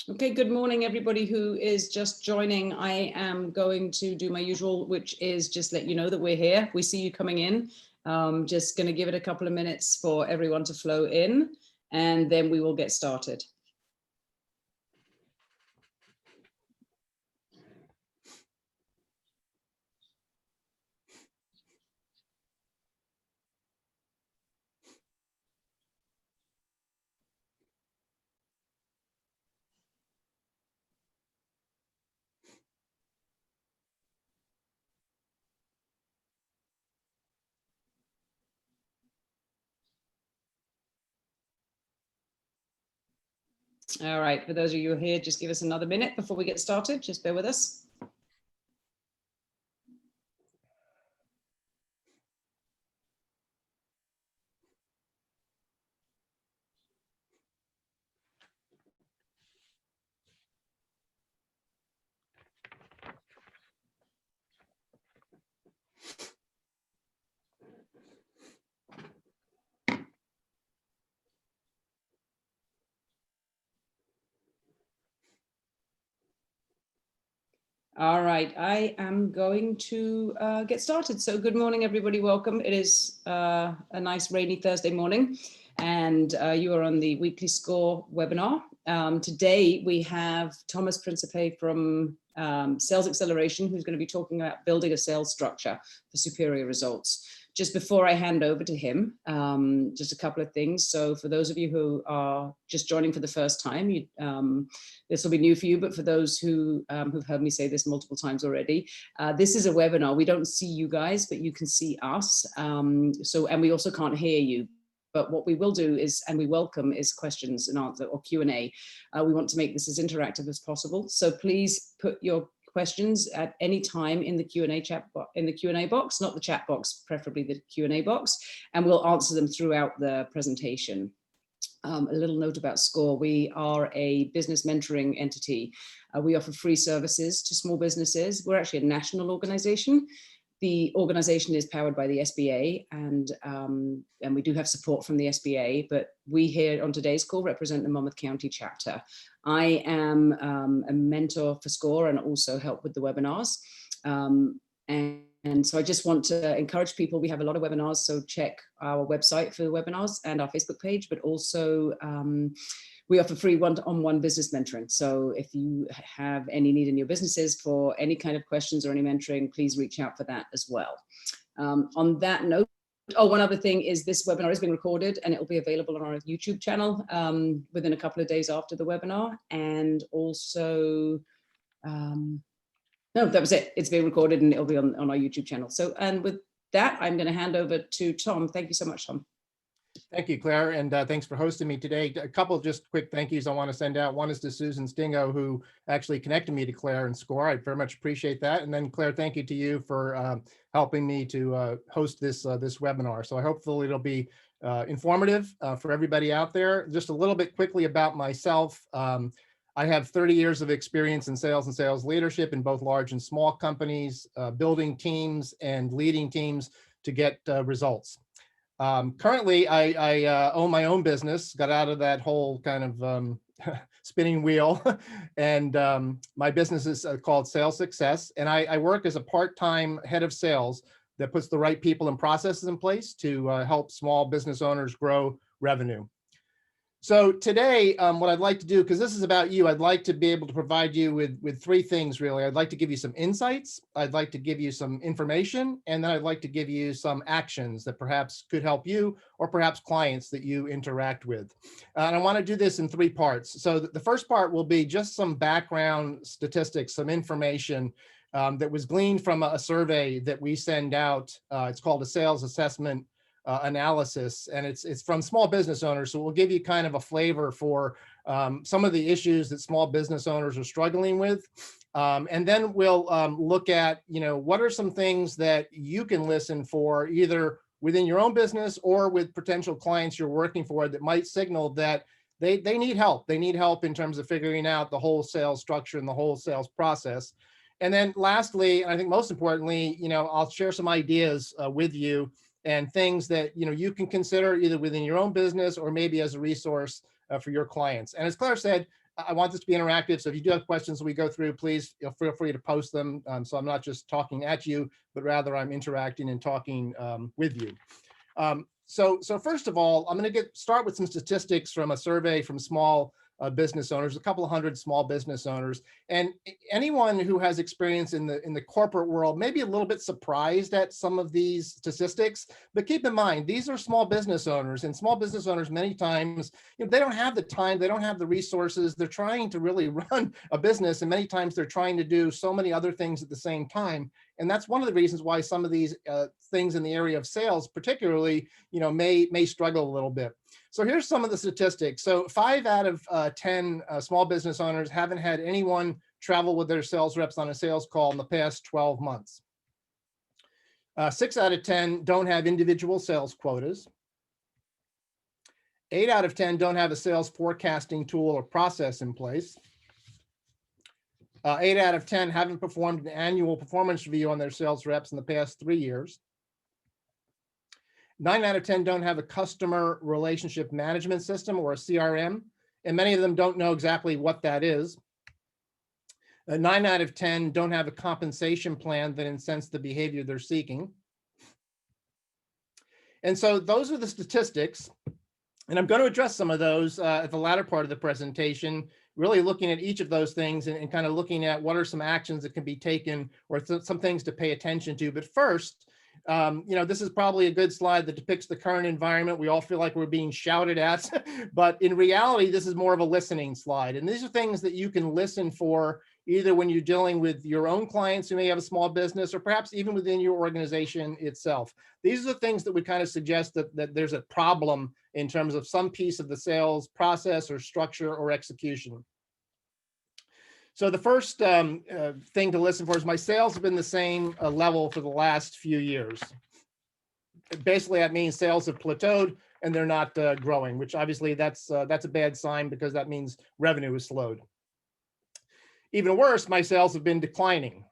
Okay, good morning, everybody who is just joining. I am going to do my usual, which is just let you know that we're here. We see you coming in. Just going to give it a couple of minutes for everyone to flow in, and then we will get started. All right, for those of you who are here, just give us another minute before we get started. Just bear with us. All right, I am going to get started. So good morning, everybody. Welcome. It is a nice rainy Thursday morning, and you are on the Weekly Score webinar. Today, we have Thomas Principe from Sales Acceleration, who's going to be talking about building a sales structure for superior results. Just before I hand over to him, just a couple of things. So for those of you who are just joining for the first time, this will be new for you, but for those who have heard me say this multiple times already, this is a webinar. We don't see you guys, but you can see us. And we also can't hear you. But what we will do is, and we welcome, is questions and answer or Q&A. We want to make this as interactive as possible. So please put your questions at any time in the Q&A box, not the chat box, preferably the Q&A box, and we'll answer them throughout the presentation. A little note about SCORE. We are a business mentoring entity. We offer free services to small businesses. We're actually a national organization. The organization is powered by the SBA, and we do have support from the SBA, but we here on today's call represent the Monmouth County chapter. I am a mentor for SCORE and also help with the webinars. And so I just want to encourage people. We have a lot of webinars, so check our website for the webinars and our Facebook page, but also we offer free one-on-one business mentoring. So if you have any need in your businesses for any kind of questions or any mentoring, please reach out for that as well. On that note, one other thing is this webinar is being recorded and it will be available on our YouTube channel within a couple of days after the webinar. And also, no, that was it. It's being recorded and it'll be on our YouTube channel. So, and with that, I'm going to hand over to Tom. Thank you so much, Tom. Thank you, Claire, and thanks for hosting me today. A couple of just quick thank yous I want to send out. One is to Susan Stingo, who actually connected me to Claire and SCORE. I very much appreciate that. And then Claire, thank you to you for helping me to host this webinar. So hopefully it'll be informative for everybody out there. Just a little bit quickly about myself. I have 30 years of experience in sales and sales leadership in both large and small companies, building teams and leading teams to get results. Currently, I own my own business, got out of that whole kind of spinning wheel, and my business is called SalesSXess, and I work as a part-time head of sales that puts the right people and processes in place to help small business owners grow revenue. So today, what I'd like to do, because this is about you, I'd like to be able to provide you with three things, really. I'd like to give you some insights, I'd like to give you some information, and then I'd like to give you some actions that perhaps could help you or perhaps clients that you interact with. And I want to do this in three parts. So the first part will be just some background statistics, some information that was gleaned from a survey that we send out. It's called a sales assessment analysis, and it's from small business owners. So we'll give you kind of a flavor for some of the issues that small business owners are struggling with. And then we'll look at, what are some things that you can listen for either within your own business or with potential clients you're working for that might signal that they need help. They need help in terms of figuring out the whole sales structure and the whole sales process. And then lastly, and I think most importantly, I'll share some ideas with you and things that you can consider either within your own business or maybe as a resource for your clients. And as Claire said, I want this to be interactive. So if you do have questions we go through, please feel free to post them. So I'm not just talking at you, but rather I'm interacting and talking with you. So first of all, I'm going to start with some statistics from a survey from small business owners, a couple of hundred small business owners, and anyone who has experience in the corporate world may be a little bit surprised at some of these statistics. But keep in mind, these are small business owners, and small business owners many times, they don't have the time, they don't have the resources. They're trying to really run a business, and many times they're trying to do so many other things at the same time. And that's one of the reasons why some of these things in the area of sales, particularly, may struggle a little bit. So here's some of the statistics. So 5 out of 10 small business owners haven't had anyone travel with their sales reps on a sales call in the past 12 months. 6 out of 10 don't have individual sales quotas. 8 out of 10 don't have a sales forecasting tool or process in place. 8 out of 10 haven't performed an annual performance review on their sales reps in the past 3 years. 9 out of 10 don't have a customer relationship management system or a CRM, and many of them don't know exactly what that is. 9 out of 10 don't have a compensation plan that incents the behavior they're seeking. And so those are the statistics, and I'm going to address some of those at the latter part of the presentation, really looking at each of those things and kind of looking at what are some actions that can be taken or some things to pay attention to. But first, this is probably a good slide that depicts the current environment. We all feel like we're being shouted at, but in reality, this is more of a listening slide. And these are things that you can listen for either when you're dealing with your own clients who may have a small business or perhaps even within your organization itself. These are the things that would kind of suggest that there's a problem in terms of some piece of the sales process or structure or execution. So the first thing to listen for is my sales have been the same level for the last few years. Basically, that means sales have plateaued and they're not growing, which obviously that's a bad sign because that means revenue is slowed. Even worse, my sales have been declining.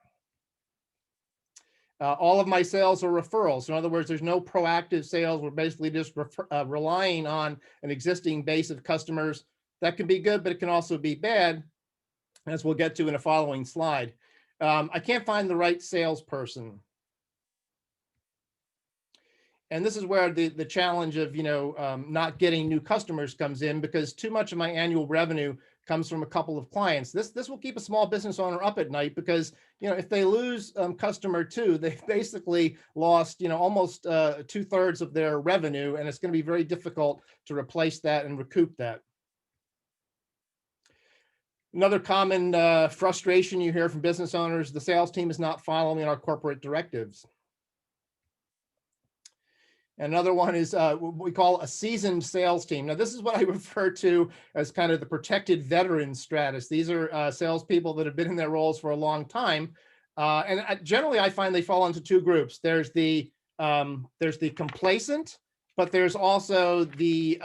All of my sales are referrals. So in other words, there's no proactive sales. We're basically just relying on an existing base of customers. That can be good, but it can also be bad, as we'll get to in a following slide. I can't find the right salesperson. And this is where the challenge of not getting new customers comes in, because too much of my annual revenue comes from a couple of clients. This will keep a small business owner up at night because if they lose customer 2, they've basically lost almost 2/3 of their revenue, and it's going to be very difficult to replace that and recoup that. Another common frustration you hear from business owners: the sales team is not following our corporate directives. Another one is what we call a seasoned sales team. Now, this is what I refer to as kind of the protected veteran stratus. These are salespeople that have been in their roles for a long time. And generally, I find they fall into 2 groups. There's the complacent, but there's also the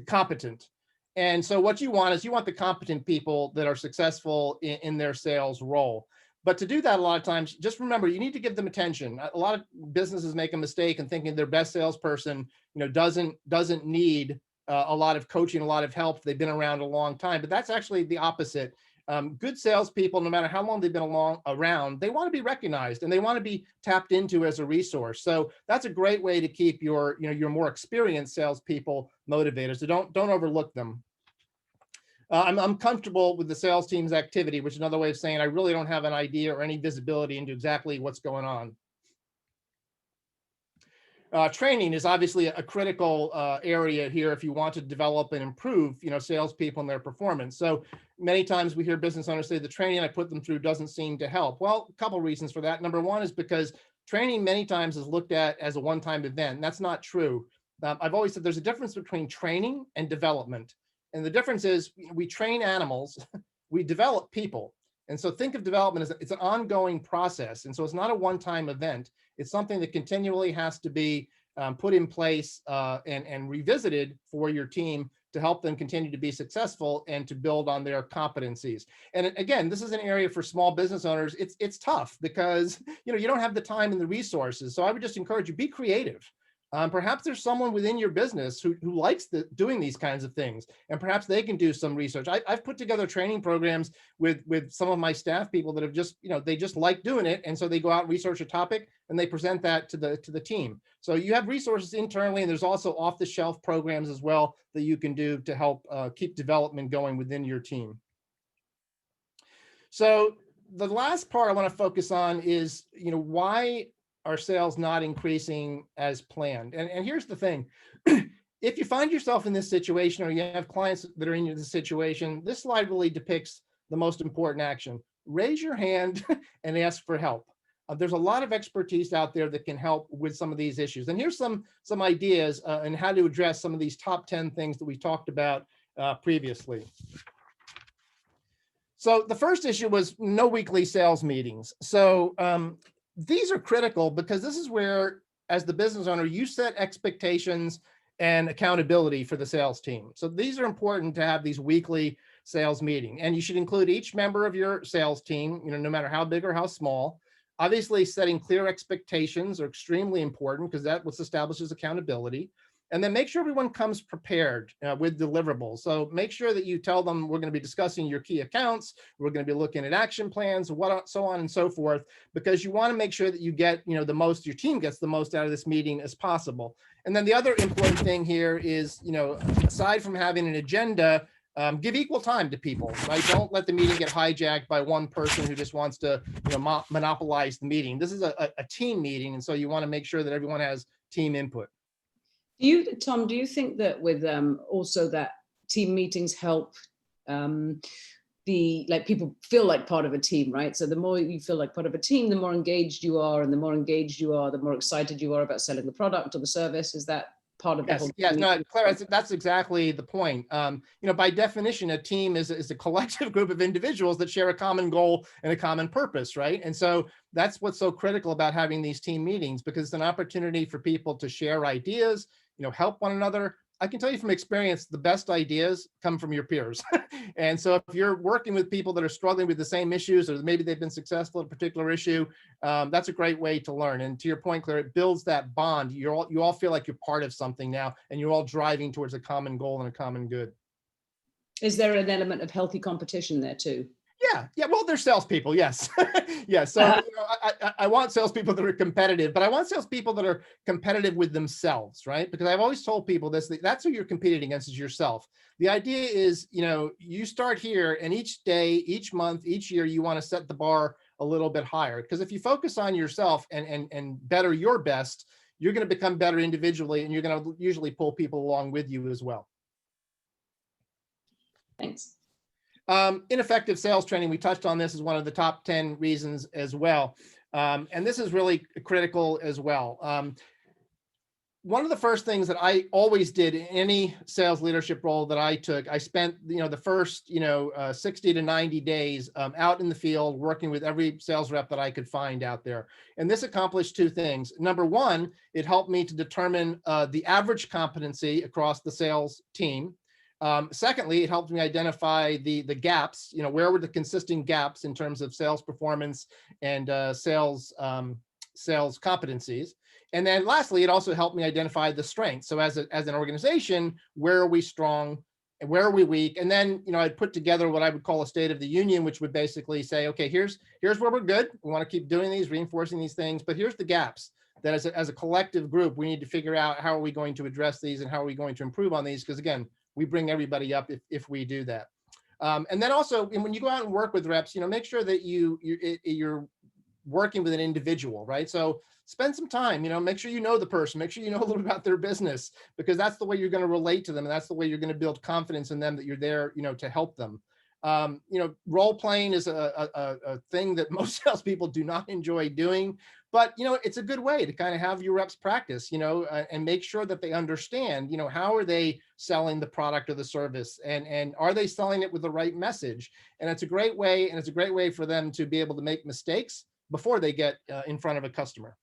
competent. And so what you want is you want the competent people that are successful in their sales role. But to do that, a lot of times, just remember, you need to give them attention. A lot of businesses make a mistake in thinking their best salesperson, doesn't need a lot of coaching, a lot of help. They've been around a long time, but that's actually the opposite. Good salespeople, no matter how long they've been around, they want to be recognized and they want to be tapped into as a resource. So that's a great way to keep your more experienced salespeople motivated. So don't overlook them. I'm comfortable with the sales team's activity, which is another way of saying I really don't have an idea or any visibility into exactly what's going on. Training is obviously a critical area here if you want to develop and improve, salespeople and their performance. So many times we hear business owners say the training I put them through doesn't seem to help. Well, a couple reasons for that. Number one is because training many times is looked at as a one-time event. That's not true. I've always said there's a difference between training and development. And the difference is we train animals, we develop people. And so think of development as it's an ongoing process. And so it's not a one-time event. It's something that continually has to be put in place and revisited for your team to help them continue to be successful and to build on their competencies. And again, this is an area for small business owners. It's tough because you don't have the time and the resources. So I would just encourage you, be creative. Perhaps there's someone within your business who likes doing these kinds of things, and perhaps they can do some research. I've put together training programs with some of my staff people that have just, they just like doing it. And so they go out and research a topic and they present that to the team. So you have resources internally, and there's also off the shelf programs as well that you can do to help keep development going within your team. So the last part I want to focus on is, why are sales not increasing as planned? And here's the thing. If you find yourself in this situation, or you have clients that are in this situation, this slide really depicts the most important action. Raise your hand and ask for help. There's a lot of expertise out there that can help with some of these issues. And here's some ideas on how to address some of these top 10 things that we talked about previously. So the first issue was no weekly sales meetings. So these are critical because this is where, as the business owner, you set expectations and accountability for the sales team. So these are important to have these weekly sales meetings, and you should include each member of your sales team, no matter how big or how small. Obviously, setting clear expectations are extremely important because that what establishes accountability. And then make sure everyone comes prepared with deliverables. So make sure that you tell them we're going to be discussing your key accounts, we're going to be looking at action plans, so on and so forth, because you want to make sure that you get, the most, your team gets the most out of this meeting as possible. And then the other important thing here is, aside from having an agenda, give equal time to people, right? Don't let the meeting get hijacked by one person who just wants to, monopolize the meeting. This is a team meeting, and so you want to make sure that everyone has team input. Tom, do you think that with also that team meetings help people feel like part of a team, right? So the more you feel like part of a team, the more engaged you are, and the more engaged you are, the more excited you are about selling the product or the service. Is that part of the whole? Yes, no, Claire, that's exactly the point. By definition, a team is a collective group of individuals that share a common goal and a common purpose, right? And so that's what's so critical about having these team meetings, because it's an opportunity for people to share ideas, help one another. I can tell you from experience, the best ideas come from your peers. And so if you're working with people that are struggling with the same issues, or maybe they've been successful at a particular issue, that's a great way to learn. And to your point, Claire, it builds that bond. You all feel like you're part of something now, and you're all driving towards a common goal and a common good. Is there an element of healthy competition there too? Yeah. Well, they're salespeople. Yes. Yeah. So I want salespeople that are competitive, but I want salespeople that are competitive with themselves, right? Because I've always told people this, that's who you're competing against, is yourself. The idea is, you start here, and each day, each month, each year, you want to set the bar a little bit higher. Because if you focus on yourself and better your best, you're going to become better individually, and you're going to usually pull people along with you as well. Thanks. Ineffective sales training, we touched on this as one of the top 10 reasons as well. And this is really critical as well. One of the first things that I always did in any sales leadership role that I took, I spent, the first, 60 to 90 days out in the field working with every sales rep that I could find out there. And this accomplished two things. Number one, it helped me to determine the average competency across the sales team. Secondly, it helped me identify the gaps, where were the consistent gaps in terms of sales performance and sales competencies. And then lastly, it also helped me identify the strengths. So as an organization, where are we strong and where are we weak? And then, I'd put together what I would call a state of the union, which would basically say, okay, here's where we're good. We want to keep doing these, reinforcing these things, but here's the gaps that as a collective group, we need to figure out how are we going to address these and how are we going to improve on these? Because again, we bring everybody up if we do that. And then also, when you go out and work with reps, make sure that you're working with an individual, right? So spend some time, make sure you know the person, make sure you know a little about their business, because that's the way you're going to relate to them. And that's the way you're going to build confidence in them that you're there, to help them. Role playing is a thing that most salespeople do not enjoy doing, but it's a good way to kind of have your reps practice, and make sure that they understand, how are they selling the product or the service, and are they selling it with the right message? And it's a great way, for them to be able to make mistakes before they get in front of a customer.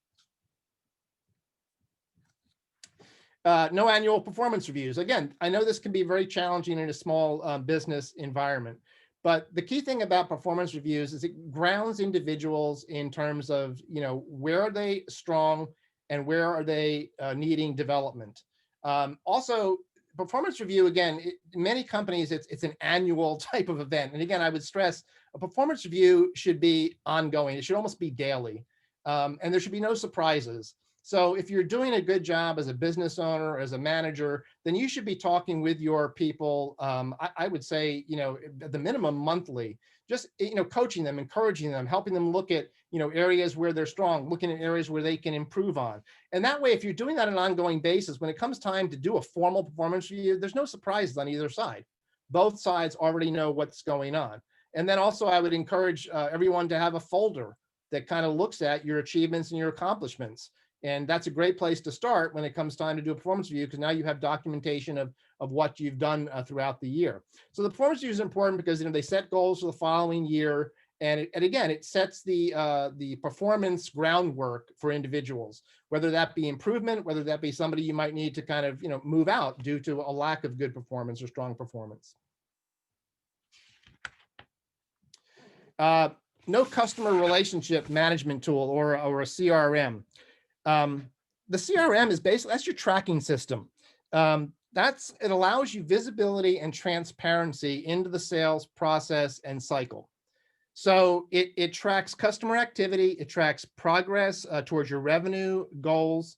No annual performance reviews. Again, I know this can be very challenging in a small business environment, but the key thing about performance reviews is it grounds individuals in terms of, where are they strong and where are they needing development. Also, performance review, again, many companies, it's an annual type of event. And again, I would stress a performance review should be ongoing. It should almost be daily. And there should be no surprises. So if you're doing a good job as a business owner, as a manager, then you should be talking with your people, I would say, at the minimum monthly, just, coaching them, encouraging them, helping them look at, areas where they're strong, looking at areas where they can improve on. And that way, if you're doing that on an ongoing basis, when it comes time to do a formal performance review, there's no surprises on either side. Both sides already know what's going on. And then also I would encourage everyone to have a folder that kind of looks at your achievements and your accomplishments. And that's a great place to start when it comes time to do a performance review, because now you have documentation of what you've done throughout the year. So the performance review is important because they set goals for the following year. And again, it sets the performance groundwork for individuals, whether that be improvement, whether that be somebody you might need to kind of move out due to a lack of good performance or strong performance. No customer relationship management tool or a CRM. The CRM is basically, that's your tracking system. It allows you visibility and transparency into the sales process and cycle. So it tracks customer activity, it tracks progress towards your revenue goals.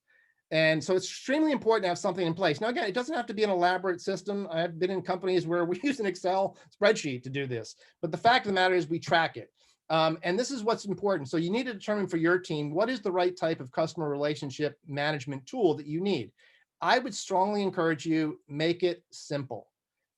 And so it's extremely important to have something in place. Now, again, it doesn't have to be an elaborate system. I've been in companies where we use an Excel spreadsheet to do this. But the fact of the matter is we track it. And this is what's important. So you need to determine for your team, what is the right type of customer relationship management tool that you need. I would strongly encourage you, make it simple.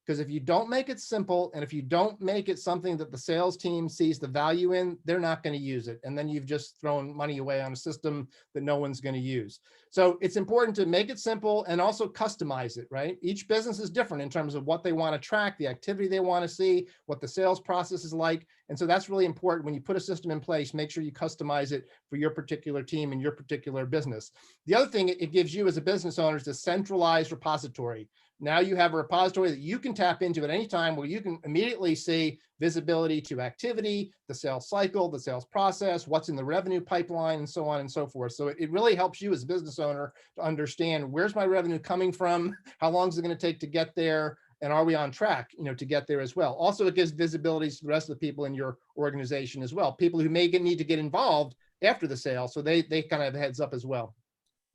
Because if you don't make it simple, and if you don't make it something that the sales team sees the value in, they're not going to use it. And then you've just thrown money away on a system that no one's going to use. So it's important to make it simple and also customize it, right? Each business is different in terms of what they want to track, the activity they want to see, what the sales process is like. And so that's really important. When you put a system in place, make sure you customize it for your particular team and your particular business. The other thing it gives you as a business owner is a centralized repository. Now you have a repository that you can tap into at any time, where you can immediately see visibility to activity, the sales cycle, the sales process, what's in the revenue pipeline, and so on and so forth. So it really helps you as a business owner to understand, where's my revenue coming from? How long is it going to take to get there? And are we on track, to get there as well? Also, it gives visibility to the rest of the people in your organization as well, people who may need to get involved after the sale. So they kind of have a heads up as well.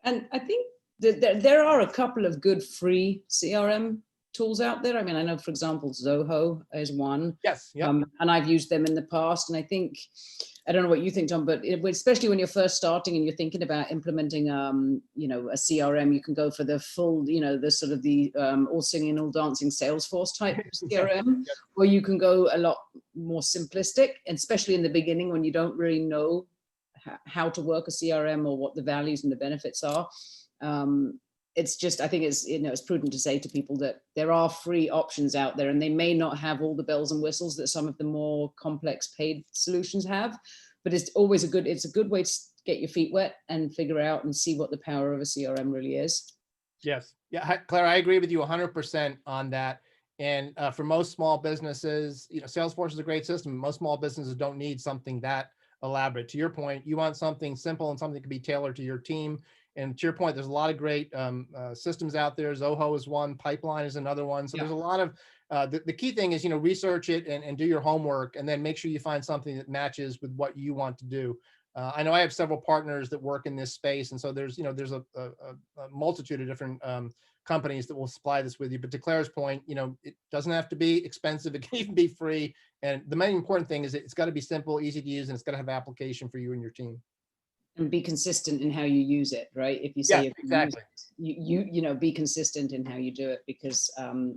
And I think there are a couple of good free CRM tools out there. I mean, I know, for example, Zoho is one. Yes. Yep. And I've used them in the past. And I think, I don't know what you think, Tom, but especially when you're first starting and you're thinking about implementing, a CRM, you can go for the full, the sort of the all singing, all dancing Salesforce type CRM, Yep. or you can go a lot more simplistic, and especially in the beginning when you don't really know how to work a CRM or what the values and the benefits are. It's just, I think it's prudent to say to people that there are free options out there, and they may not have all the bells and whistles that some of the more complex paid solutions have, but it's always it's a good way to get your feet wet and figure out and see what the power of a CRM really is. Yes. Yeah, Claire, I agree with you 100% on that. And for most small businesses, Salesforce is a great system. Most small businesses don't need something that elaborate. To your point, you want something simple and something that can be tailored to your team. And to your point, there's a lot of great systems out there. Zoho is one, Pipeline is another one. So There's a lot of, the key thing is, research it and do your homework, and then make sure you find something that matches with what you want to do. I know I have several partners that work in this space. And so there's a multitude of different companies that will supply this with you. But to Claire's point, it doesn't have to be expensive. It can even be free. And the main important thing is it's got to be simple, easy to use, and it's got to have application for you and your team. And be consistent in how you use it, right? If you say exactly, you be consistent in how you do it, because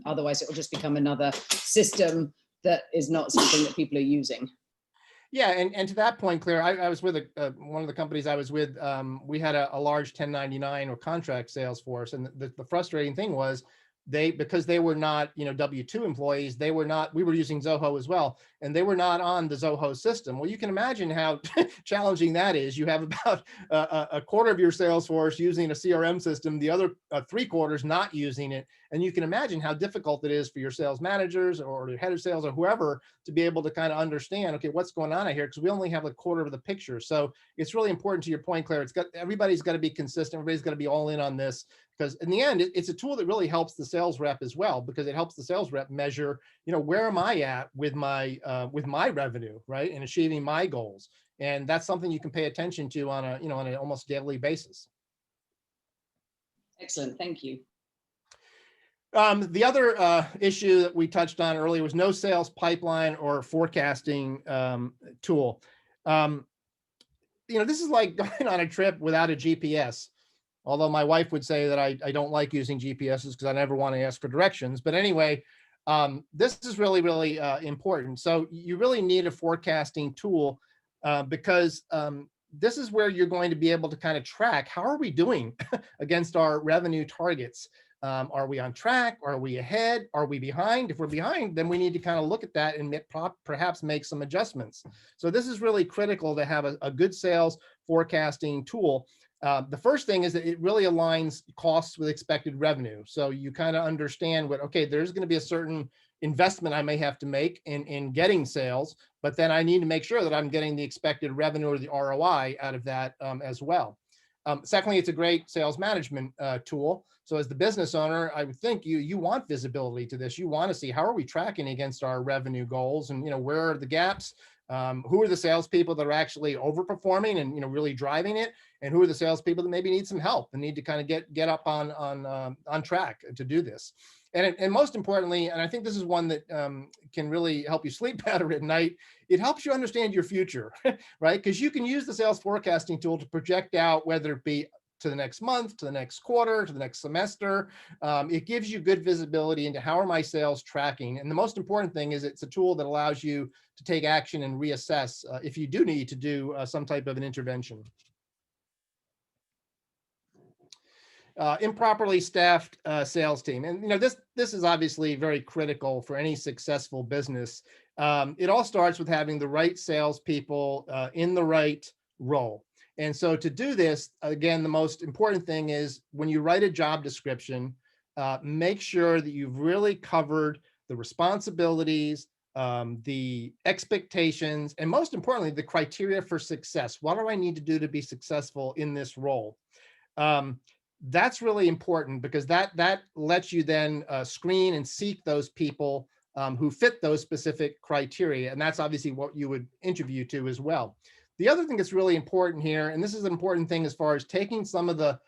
otherwise it will just become another system that is not something that people are using. Yeah, and to that point, Claire, I was with one of the companies I was with. We had a large 1099 or contract sales force, and the frustrating thing was because they were not W-2 employees, we were using Zoho as well, and they were not on the Zoho system. Well, you can imagine how challenging that is. You have about a quarter of your sales force using a CRM system, the other 3/4 not using it. And you can imagine how difficult it is for your sales managers or your head of sales or whoever to be able to kind of understand, okay, what's going on here? Because we only have a quarter of the picture. So it's really important, to your point, Claire. Everybody's got to be consistent. Everybody's got to be all in on this, because in the end, it's a tool that really helps the sales rep as well, because it helps the sales rep measure, where am I at with my revenue, right, and achieving my goals. And that's something you can pay attention to on an almost daily basis. Excellent, thank you. The other issue that we touched on earlier was no sales pipeline or forecasting tool. This is like going on a trip without a GPS. Although my wife would say that I don't like using GPSs because I never want to ask for directions. But anyway, this is really, really important. So you really need a forecasting tool because this is where you're going to be able to kind of track, how are we doing against our revenue targets? Are we on track? Are we ahead? Are we behind? If we're behind, then we need to kind of look at that and perhaps make some adjustments. So this is really critical to have a good sales forecasting tool. The first thing is that it really aligns costs with expected revenue. So you kind of understand okay, there's going to be a certain investment I may have to make in getting sales, but then I need to make sure that I'm getting the expected revenue or the ROI out of that as well. Secondly, it's a great sales management tool. So as the business owner, I would think you want visibility to this. You want to see, how are we tracking against our revenue goals, and where are the gaps? Who are the salespeople that are actually overperforming and really driving it, and who are the salespeople that maybe need some help and need to kind of get up on track to do this. And most importantly, and I think this is one that can really help you sleep better at night, it helps you understand your future, right? Because you can use the sales forecasting tool to project out, whether it be to the next month, to the next quarter, to the next semester. It gives you good visibility into how are my sales tracking. And the most important thing is it's a tool that allows you to take action and reassess if you do need to do some type of an intervention. Improperly staffed sales team. And this is obviously very critical for any successful business. It all starts with having the right salespeople in the right role. And so to do this, again, the most important thing is when you write a job description, make sure that you've really covered the responsibilities, the expectations, and most importantly, the criteria for success. What do I need to do to be successful in this role? That's really important, because that lets you then screen and seek those people who fit those specific criteria. And that's obviously what you would interview to as well. The other thing that's really important here, and this is an important thing as far as taking some of the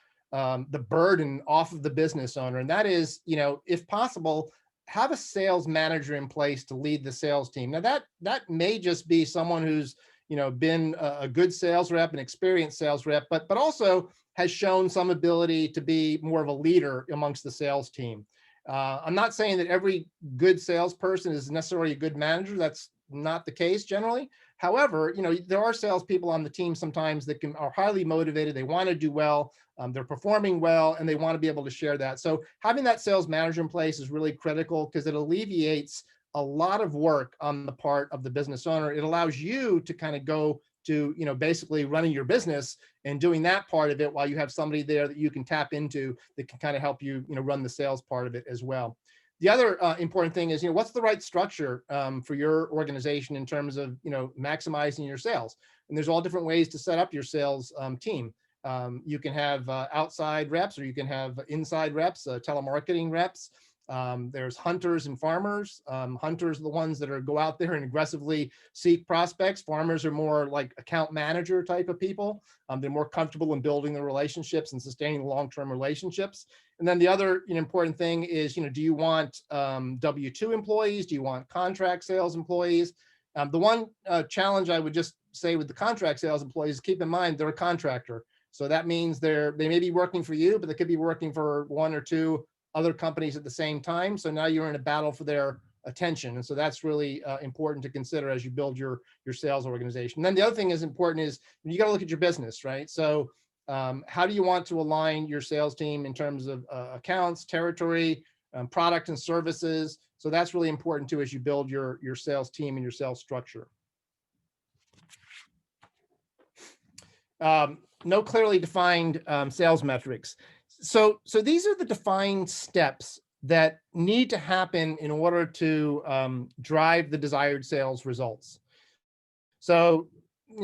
burden off of the business owner, and that is, if possible, have a sales manager in place to lead the sales team. Now that may just be someone who's been a good sales rep, an experienced sales rep, but also has shown some ability to be more of a leader amongst the sales team. I'm not saying that every good salesperson is necessarily a good manager. That's not the case generally. However, there are salespeople on the team sometimes that are highly motivated. They want to do well. They're performing well, and they want to be able to share that. So having that sales manager in place is really critical, because it alleviates a lot of work on the part of the business owner. It allows you to kind of go to, basically running your business and doing that part of it, while you have somebody there that you can tap into that can kind of help you, run the sales part of it as well. The other important thing is, what's the right structure for your organization in terms of, maximizing your sales? And there's all different ways to set up your sales team. You can have outside reps, or you can have inside reps, telemarketing reps. There's hunters and farmers. Hunters are the ones that go out there and aggressively seek prospects. Farmers are more like account manager type of people. They're more comfortable in building the relationships and sustaining long-term relationships. And then the other important thing is, do you want W-2 employees? Do you want contract sales employees? The one challenge I would just say with the contract sales employees, keep in mind they're a contractor. So that means they may be working for you, but they could be working for one or two other companies at the same time. So now you're in a battle for their attention. And so that's really important to consider as you build your sales organization. And then the other thing is important is you got to look at your business, right? So how do you want to align your sales team in terms of accounts, territory, product and services. So that's really important too as you build your sales team and your sales structure. No clearly defined sales metrics. So these are the defined steps that need to happen in order to drive the desired sales results. So,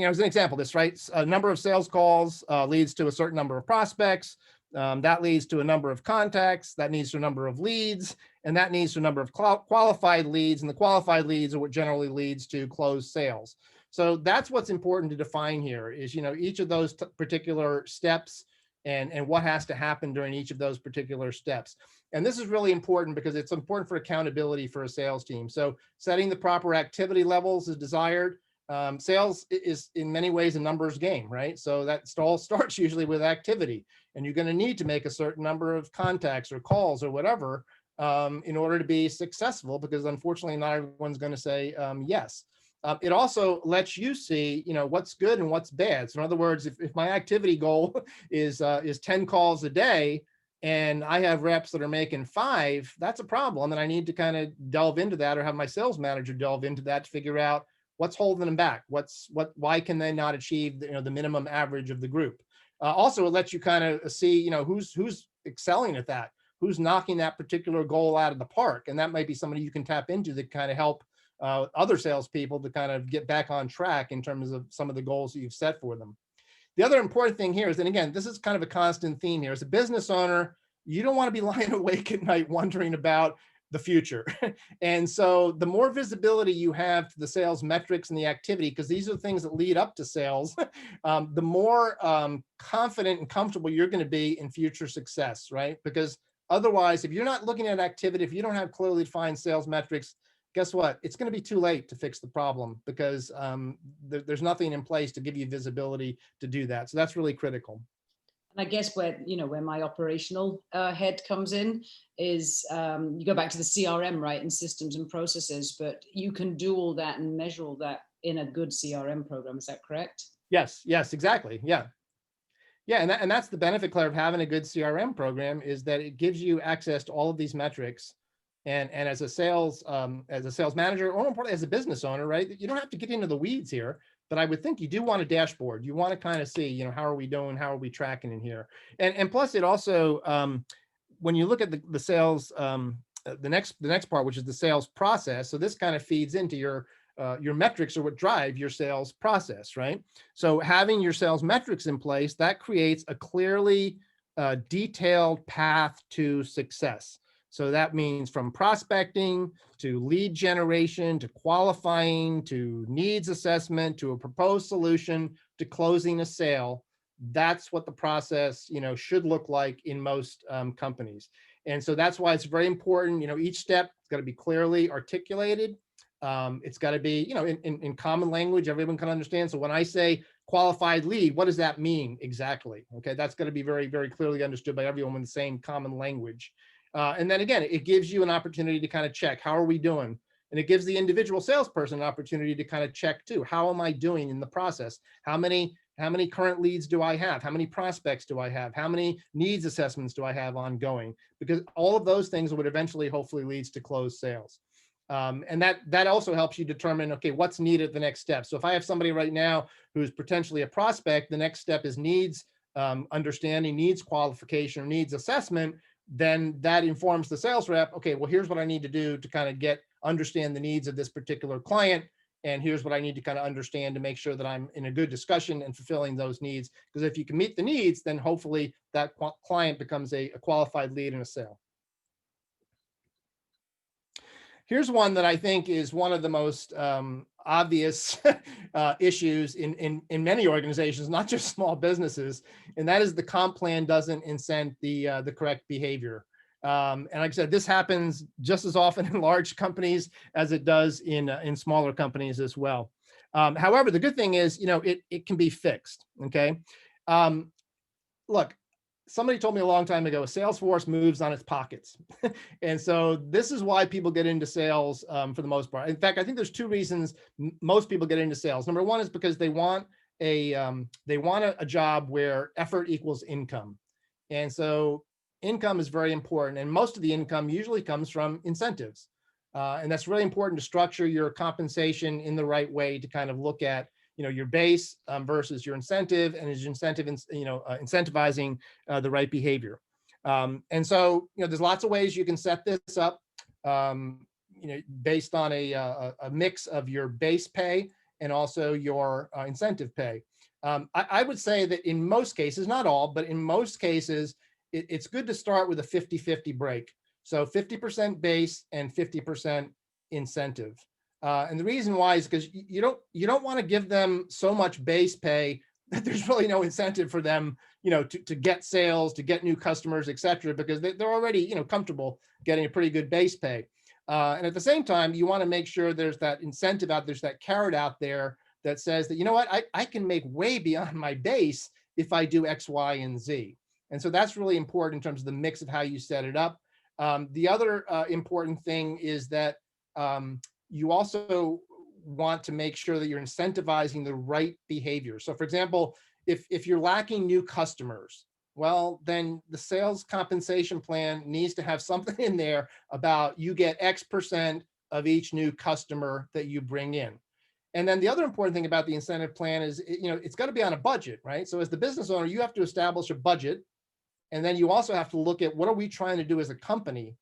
as an example, this, right? A number of sales calls leads to a certain number of prospects. That leads to a number of contacts. That leads to a number of leads. And that leads to a number of qualified leads. And the qualified leads are what generally leads to closed sales. So that's what's important to define here is, each of those particular steps and what has to happen during each of those particular steps. And this is really important because it's important for accountability for a sales team. So setting the proper activity levels is desired. Sales is in many ways a numbers game, right? So that all starts usually with activity, and you're going to need to make a certain number of contacts or calls or whatever in order to be successful, because unfortunately not everyone's going to say yes. It also lets you see, what's good and what's bad. So in other words, if my activity goal is 10 calls a day, and I have reps that are making 5, that's a problem, and I need to kind of delve into that, or have my sales manager delve into that to figure out what's holding them back. Why can they not achieve the minimum average of the group? Also, it lets you kind of see, who's excelling at that, who's knocking that particular goal out of the park, and that might be somebody you can tap into that kind of help other salespeople to kind of get back on track in terms of some of the goals that you've set for them. The other important thing here is, and again, this is kind of a constant theme here, as a business owner, you don't want to be lying awake at night wondering about the future. And so the more visibility you have to the sales metrics and the activity, because these are the things that lead up to sales, the more confident and comfortable you're going to be in future success, right? Because otherwise, if you're not looking at activity, if you don't have clearly defined sales metrics, guess what? It's going to be too late to fix the problem, because there's nothing in place to give you visibility to do that. So that's really critical. And I guess where my operational head comes in is you go back to the CRM, right, and systems and processes, but you can do all that and measure all that in a good CRM program. Is that correct? Yes, exactly. Yeah. And that's the benefit, Claire, of having a good CRM program, is that it gives you access to all of these metrics. And as a sales manager, or more importantly, as a business owner, right, you don't have to get into the weeds here, but I would think you do want a dashboard. You want to kind of see, how are we doing? How are we tracking in here? And plus, it also, when you look at the sales, the next part, which is the sales process. So this kind of feeds into your metrics, are what drive your sales process, right? So having your sales metrics in place, that creates a clearly detailed path to success. So that means from prospecting to lead generation, to qualifying, to needs assessment, to a proposed solution, to closing a sale. That's what the process, should look like in most companies. And so that's why it's very important, each step has got to be clearly articulated. It's got to be, in common language, everyone can understand. So when I say qualified lead, what does that mean exactly? Okay, that's going to be very, very clearly understood by everyone with the same common language. And then again, it gives you an opportunity to kind of check, how are we doing? And it gives the individual salesperson an opportunity to kind of check too. How am I doing in the process? How many current leads do I have? How many prospects do I have? How many needs assessments do I have ongoing? Because all of those things would eventually, hopefully, leads to closed sales. And that also helps you determine, okay, what's needed at the next step. So if I have somebody right now who's potentially a prospect, the next step is needs understanding, needs qualification, or needs assessment. Then that informs the sales rep, okay, well, here's what I need to do to kind of understand the needs of this particular client. And here's what I need to kind of understand to make sure that I'm in a good discussion and fulfilling those needs. Because if you can meet the needs, then hopefully that client becomes a qualified lead in a sale. Here's one that I think is one of the most obvious issues in many organizations, not just small businesses, and that is the comp plan doesn't incent the correct behavior. And like I said, this happens just as often in large companies as it does in smaller companies as well. However, the good thing is, it can be fixed. Okay, look. Somebody told me a long time ago, a sales force moves on its pockets. And so this is why people get into sales for the most part. In fact, I think there's 2 reasons most people get into sales. Number 1 is because they want a job where effort equals income. And so income is very important. And most of the income usually comes from incentives. And that's really important to structure your compensation in the right way to kind of look at, your base versus your incentive, and is your incentive, incentivizing the right behavior. And so, there's lots of ways you can set this up, based on a mix of your base pay and also your incentive pay. I would say that in most cases, not all, but in most cases, it's good to start with a 50-50 break. So 50% base and 50% incentive. And the reason why is because you don't want to give them so much base pay that there's really no incentive for them, to get sales, to get new customers, et cetera, because they're already, comfortable getting a pretty good base pay. And at the same time, you want to make sure there's that incentive out, there's that carrot out there that says that, what, I can make way beyond my base if I do X, Y, and Z. And so that's really important in terms of the mix of how you set it up. The other important thing is that you also want to make sure that you're incentivizing the right behavior. So for example, if you're lacking new customers, well, then the sales compensation plan needs to have something in there about you get X% of each new customer that you bring in. And then the other important thing about the incentive plan is, it's got to be on a budget, right? So as the business owner, you have to establish a budget. And then you also have to look at what are we trying to do as a company?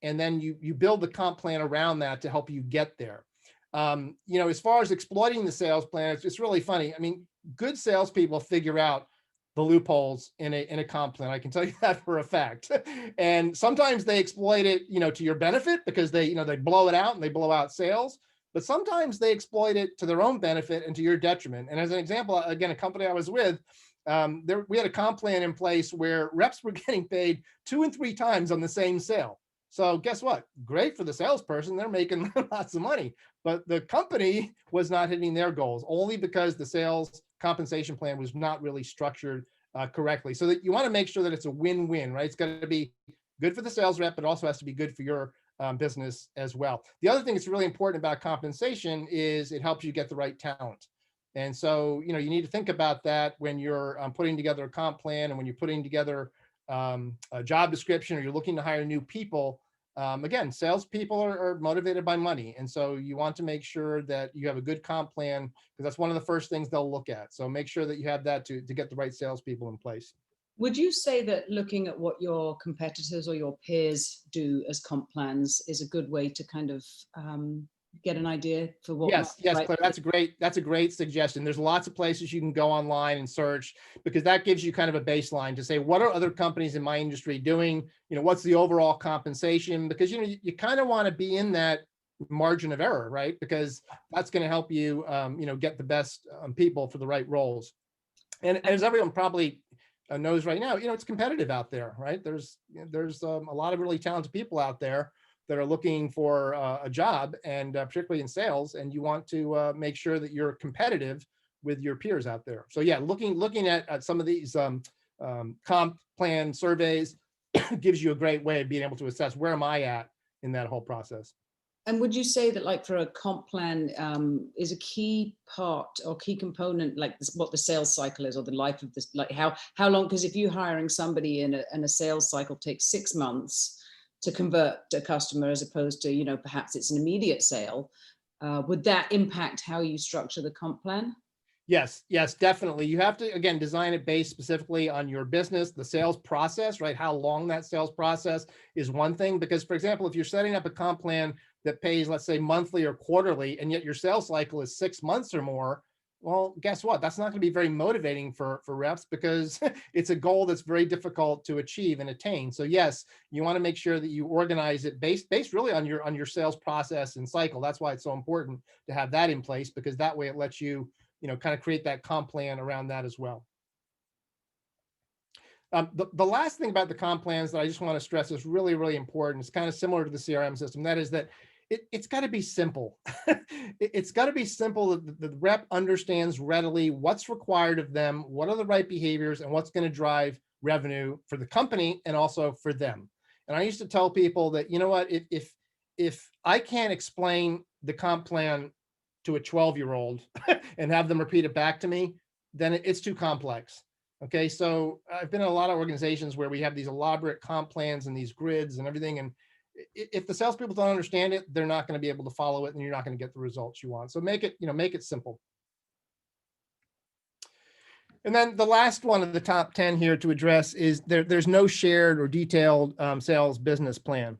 And then you build the comp plan around that to help you get there. As far as exploiting the sales plan, it's really funny. I mean, good salespeople figure out the loopholes in a comp plan. I can tell you that for a fact. And sometimes they exploit it, to your benefit because they blow it out and they blow out sales. But sometimes they exploit it to their own benefit and to your detriment. And as an example, again, a company I was with, we had a comp plan in place where reps were getting paid 2 and 3 times on the same sale. So guess what? Great for the salesperson. They're making lots of money, but the company was not hitting their goals only because the sales compensation plan was not really structured correctly. So that you want to make sure that it's a win-win, right? It's got to be good for the sales rep, but also has to be good for your business as well. The other thing that's really important about compensation is it helps you get the right talent. And so, you need to think about that when you're putting together a comp plan and when you're putting together a job description or you're looking to hire new people. Again, salespeople are motivated by money. And so you want to make sure that you have a good comp plan because that's one of the first things they'll look at. So make sure that you have that to get the right salespeople in place. Would you say that looking at what your competitors or your peers do as comp plans is a good way to kind of get an idea for what? Yes, right? Claire, that's a great suggestion. There's lots of places you can go online and search because that gives you kind of a baseline to say, what are other companies in my industry doing? What's the overall compensation? Because, you kind of want to be in that margin of error, right? Because that's going to help you, get the best people for the right roles. And as everyone probably knows right now, it's competitive out there, right? There's a lot of really talented people out there that are looking for a job, and particularly in sales, and you want to make sure that you're competitive with your peers out there. So yeah, looking at some of these comp plan surveys gives you a great way of being able to assess where am I at in that whole process. And would you say that, like, for a comp plan, is a key part or key component, like what the sales cycle is, or the life of this, like how long? Because if you're hiring somebody in a sales cycle takes 6 months to convert a customer, as opposed to, perhaps it's an immediate sale, would that impact how you structure the comp plan? Yes, definitely. You have to, again, design it based specifically on your business, the sales process, right? How long that sales process is one thing, because for example, if you're setting up a comp plan that pays, let's say, monthly or quarterly, and yet your sales cycle is 6 months or more, well, guess what? That's not going to be very motivating for reps because it's a goal that's very difficult to achieve and attain. So yes, you want to make sure that you organize it based really on your sales process and cycle. That's why it's so important to have that in place, because that way it lets you, kind of create that comp plan around that as well. The last thing about the comp plans that I just want to stress is really, really important. It's kind of similar to the CRM system. That is that it's got to be simple. It's got to be simple that the rep understands readily what's required of them, what are the right behaviors, and what's going to drive revenue for the company and also for them. And I used to tell people that, what, if I can't explain the comp plan to a 12-year-old and have them repeat it back to me, then it's too complex. Okay, so I've been in a lot of organizations where we have these elaborate comp plans and these grids and everything. And if the salespeople don't understand it, they're not going to be able to follow it, and you're not going to get the results you want. So make it, make it simple. And then the last one of the top 10 here to address is there's no shared or detailed sales business plan.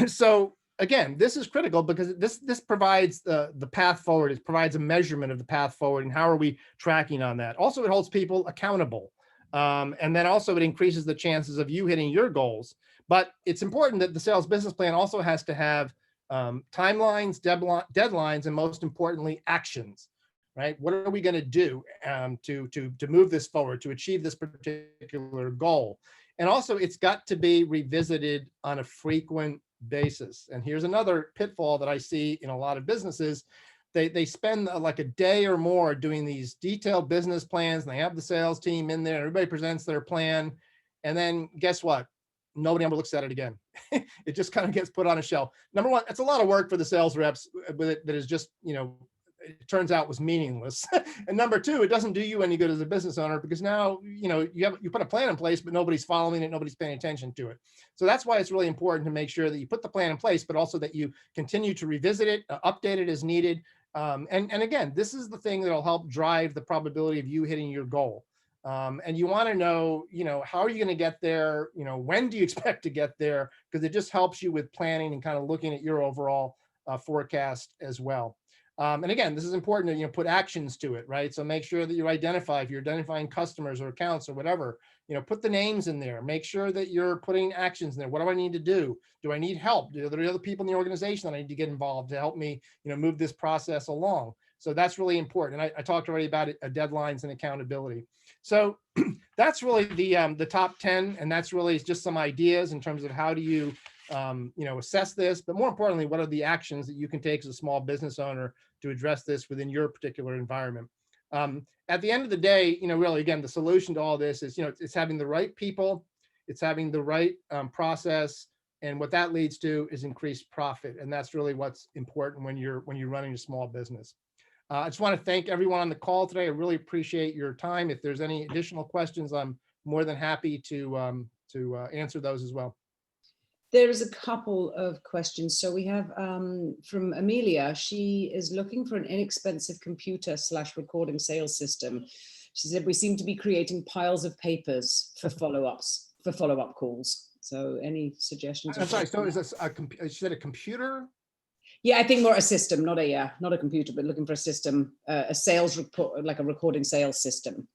So again, this is critical because this provides the path forward. It provides a measurement of the path forward and how are we tracking on that. Also, it holds people accountable. And then also it increases the chances of you hitting your goals. But it's important that the sales business plan also has to have timelines, deadlines, and most importantly, actions. Right? What are we going to do to move this forward, to achieve this particular goal? And also, it's got to be revisited on a frequent basis. And here's another pitfall that I see in a lot of businesses. They spend like a day or more doing these detailed business plans, and they have the sales team in there. Everybody presents their plan. And then guess what? Nobody ever looks at it again. It just kind of gets put on a shelf. Number one, it's a lot of work for the sales reps with it that is just, it turns out was meaningless. And number two, it doesn't do you any good as a business owner because now, you put a plan in place, but nobody's following it, nobody's paying attention to it. So that's why it's really important to make sure that you put the plan in place, but also that you continue to revisit it, update it as needed. And again, this is the thing that'll help drive the probability of you hitting your goal. And you want to know, how are you going to get there? When do you expect to get there? Because it just helps you with planning and kind of looking at your overall forecast as well. And again, this is important to, put actions to it, right? So make sure that you identify, if you're identifying customers or accounts or whatever, put the names in there, make sure that you're putting actions in there. What do I need to do? Do I need help? Are there other people in the organization that I need to get involved to help me, move this process along? So that's really important. And I talked already about it, deadlines and accountability. So that's really the top 10. And that's really just some ideas in terms of how do you, assess this, but more importantly, what are the actions that you can take as a small business owner to address this within your particular environment? At the end of the day, really, again, the solution to all this is, it's having the right people, it's having the right process, and what that leads to is increased profit. And that's really what's important when you're running a small business. I just want to thank everyone on the call today. I really appreciate your time. If there's any additional questions, I'm more than happy to answer those as well. There's a couple of questions. So we have from Amelia. She is looking for an inexpensive computer/recording sales system. She said, we seem to be creating piles of papers for follow-up calls. So any suggestions? I'm sorry, so is this she said a computer? Yeah, I think more a system, not a computer, but looking for a system, a sales report, like a recording sales system.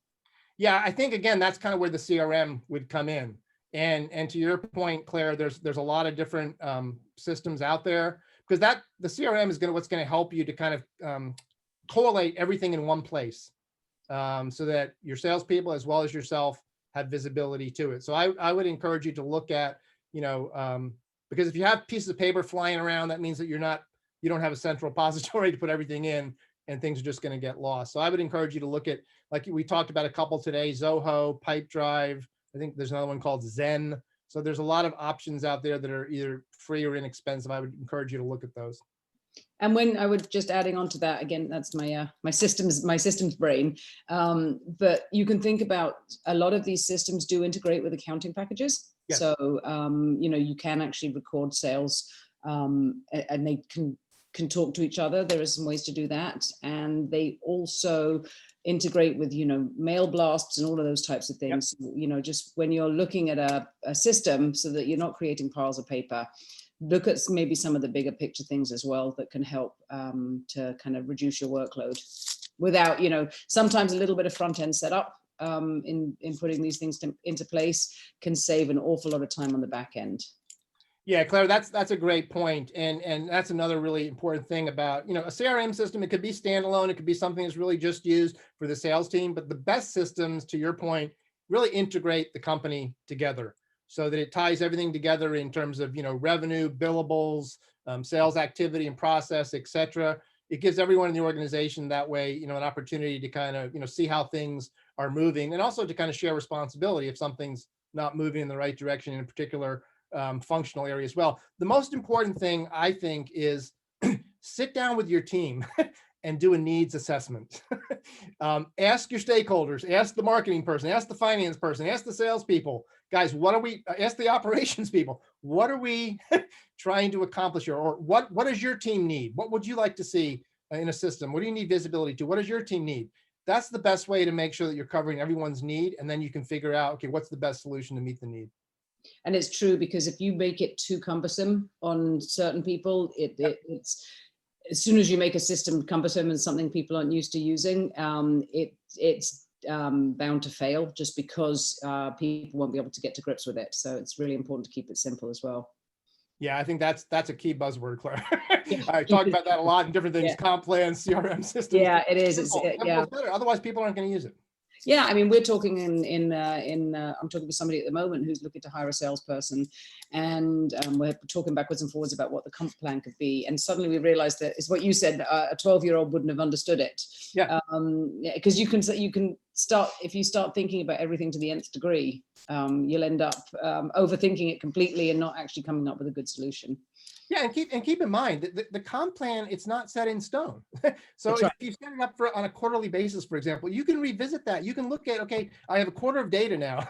Yeah, I think, again, that's kind of where the CRM would come in. And to your point, Claire, there's a lot of different systems out there, because the CRM is what's going to help you to kind of collate everything in one place, so that your salespeople as well as yourself have visibility to it. So I would encourage you to look at, because if you have pieces of paper flying around, that means that you don't have a central repository to put everything in, and things are just going to get lost. So I would encourage you to look at, like we talked about a couple today, Zoho, Pipedrive. I think there's another one called Zen. So there's a lot of options out there that are either free or inexpensive. I would encourage you to look at those. And when I would just adding on to that, again, that's my systems brain. But you can think about a lot of these systems do integrate with accounting packages. Yes. So, you can actually record sales and they can talk to each other. There are some ways to do that. And they also integrate with, mail blasts and all of those types of things. Yep. Just when you're looking at a system so that you're not creating piles of paper, look at maybe some of the bigger picture things as well that can help to kind of reduce your workload without, sometimes a little bit of front end setup in putting these things into place can save an awful lot of time on the back end. Yeah, Claire, that's a great point. And that's another really important thing about, a CRM system. It could be standalone. It could be something that's really just used for the sales team. But the best systems, to your point, really integrate the company together so that it ties everything together in terms of, revenue, billables, sales activity and process, et cetera. It gives everyone in the organization that way, an opportunity to kind of, see how things are moving, and also to kind of share responsibility if something's not moving in the right direction in a particular functional area as well. The most important thing, I think, is sit down with your team and do a needs assessment. Ask your stakeholders, ask the marketing person, ask the finance person, ask the salespeople. Guys, ask the operations people, what are we trying to accomplish here? Or what does your team need? What would you like to see in a system? What do you need visibility to? What does your team need? That's the best way to make sure that you're covering everyone's need. And then you can figure out, okay, what's the best solution to meet the need? And it's true, because if you make it too cumbersome on certain people, it's, as soon as you make a system cumbersome and something people aren't used to using, it's bound to fail, just because people won't be able to get to grips with it. So it's really important to keep it simple as well. Yeah, I think that's a key buzzword, Claire. Yeah. I talk about that a lot in different things, Yeah. comp plans, CRM systems. Yeah, it is. Simple. Yeah. Better. Otherwise, people aren't going to use it. Yeah, I mean, we're talking I'm talking with somebody at the moment who's looking to hire a salesperson, and we're talking backwards and forwards about what the comp plan could be. And suddenly we realized that it's what you said, a 12-year-old wouldn't have understood it. Yeah. Because you can start, if you start thinking about everything to the nth degree, you'll end up overthinking it completely and not actually coming up with a good solution. Yeah, and keep in mind that the comp plan, it's not set in stone. So if you set it up on a quarterly basis, for example, you can revisit that. You can look at, okay, I have a quarter of data now.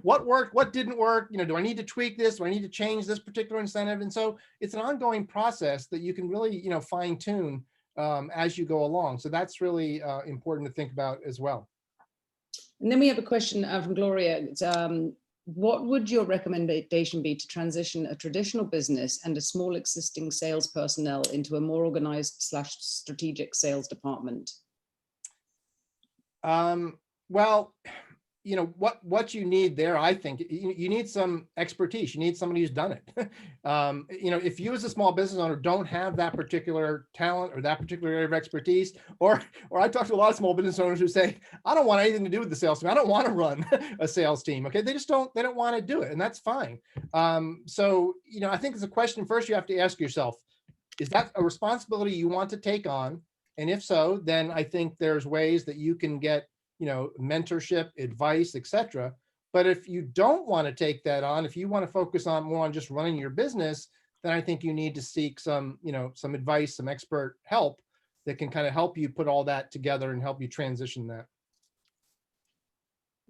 What worked? What didn't work? Do I need to tweak this? Do I need to change this particular incentive? And so it's an ongoing process that you can really, fine tune as you go along. So that's really important to think about as well. And then we have a question from Gloria. It's, what would your recommendation be to transition a traditional business and a small existing sales personnel into a more organized / strategic sales department? Well, what you need there, I think you need some expertise. You need somebody who's done it. If you as a small business owner don't have that particular talent or that particular area of expertise, or I talk to a lot of small business owners who say, I don't want anything to do with the sales team. I don't want to run a sales team. Okay, they don't want to do it, and that's fine. So I think it's a question first you have to ask yourself, is that a responsibility you want to take on? And if so, then I think there's ways that you can get mentorship, advice, etc. But if you don't want to take that on, if you want to focus more on just running your business, then I think you need to seek some advice, some expert help that can kind of help you put all that together and help you transition that.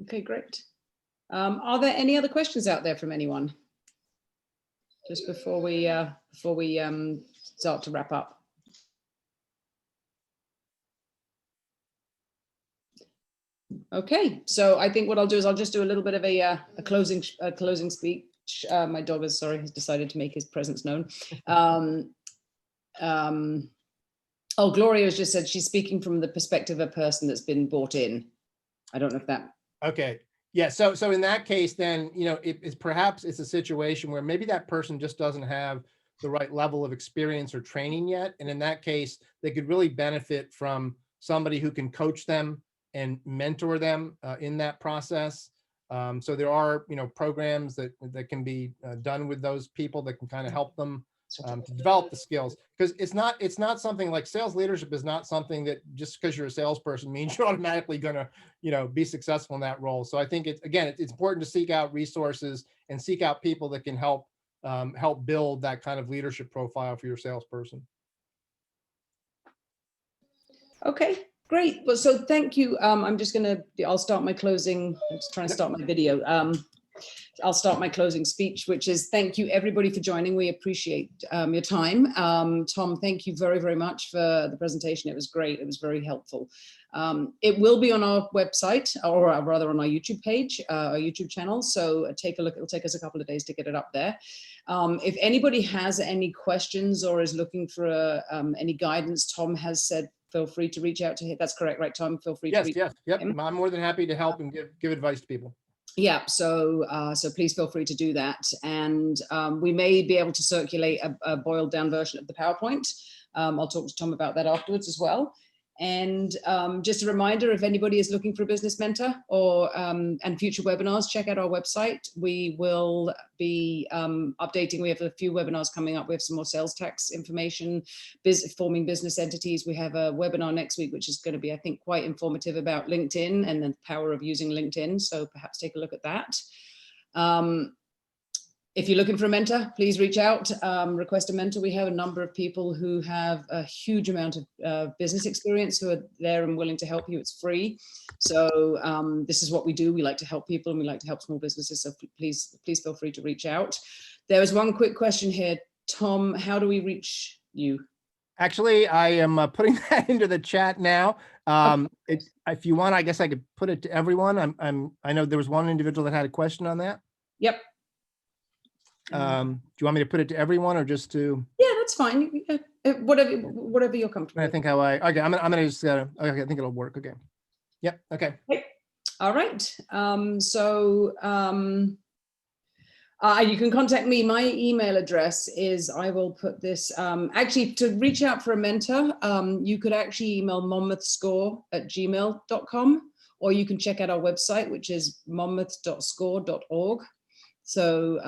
Okay, great. Are there any other questions out there from anyone? Just before we start to wrap up. Okay, so I think what I'll do is I'll just do a little bit of a closing speech. My dog has decided to make his presence known. Oh, Gloria has just said she's speaking from the perspective of a person that's been bought in. I don't know if that. Okay. Yeah. So in that case, then, perhaps it's a situation where maybe that person just doesn't have the right level of experience or training yet. And in that case, they could really benefit from somebody who can coach them and mentor them in that process. So there are, programs that can be done with those people that can kind of help them to develop the skills, because it's not something like sales leadership is not something that just because you're a salesperson means you're automatically going to, be successful in that role. So I think it's important to seek out resources and seek out people that can help build that kind of leadership profile for your salesperson. Okay. Great. Well, so thank you. I'll start my closing. I'm just trying to start my video. I'll start my closing speech, which is thank you everybody for joining. We appreciate your time. Tom, thank you very, very much for the presentation. It was great. It was very helpful. It will be on our website, or rather on our YouTube page, our YouTube channel. So take a look. It'll take us a couple of days to get it up there. If anybody has any questions or is looking for any guidance, Tom has said, feel free to reach out to him. That's correct, right, Tom? Feel free to reach out to him. I'm more than happy to help and give advice to people. Yeah, so please feel free to do that. And we may be able to circulate a boiled down version of the PowerPoint. I'll talk to Tom about that afterwards as well. And just a reminder, if anybody is looking for a business mentor or and future webinars, check out our website. We will be updating. We have a few webinars coming up. We have some more sales tax information, forming business entities. We have a webinar next week, which is going to be, I think, quite informative about LinkedIn and the power of using LinkedIn. So perhaps take a look at that. if you're looking for a mentor, please reach out, request a mentor. We have a number of people who have a huge amount of business experience who are there and willing to help you. It's free. So this is what we do. We like to help people and we like to help small businesses. So please feel free to reach out. There was one quick question here. Tom, how do we reach you? Actually, I am putting that into the chat now. If you want, I guess I could put it to everyone. I know there was one individual that had a question on that. Yep. Do you want me to put it to everyone or just to? Yeah, that's fine. Whatever you're comfortable with. I think okay, I'm gonna just, okay, I think it'll work. Okay. Yep. Okay. All right. You can contact me. My email address is, I will put this, actually to reach out for a mentor, you could actually email monmouthscore@gmail.com, or you can check out our website, which is monmouth.score.org. So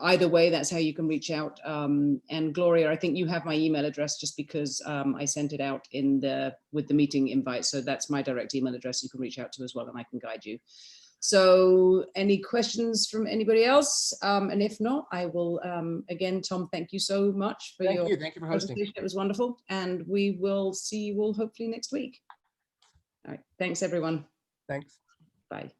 either way, that's how you can reach out. And Gloria, I think you have my email address just because I sent it out with the meeting invite. So that's my direct email address you can reach out to as well, and I can guide you. So any questions from anybody else? And if not, I will, again, Tom, thank you so much for Thank you for hosting. It was wonderful. And we will see you all hopefully next week. All right. Thanks, everyone. Thanks. Bye.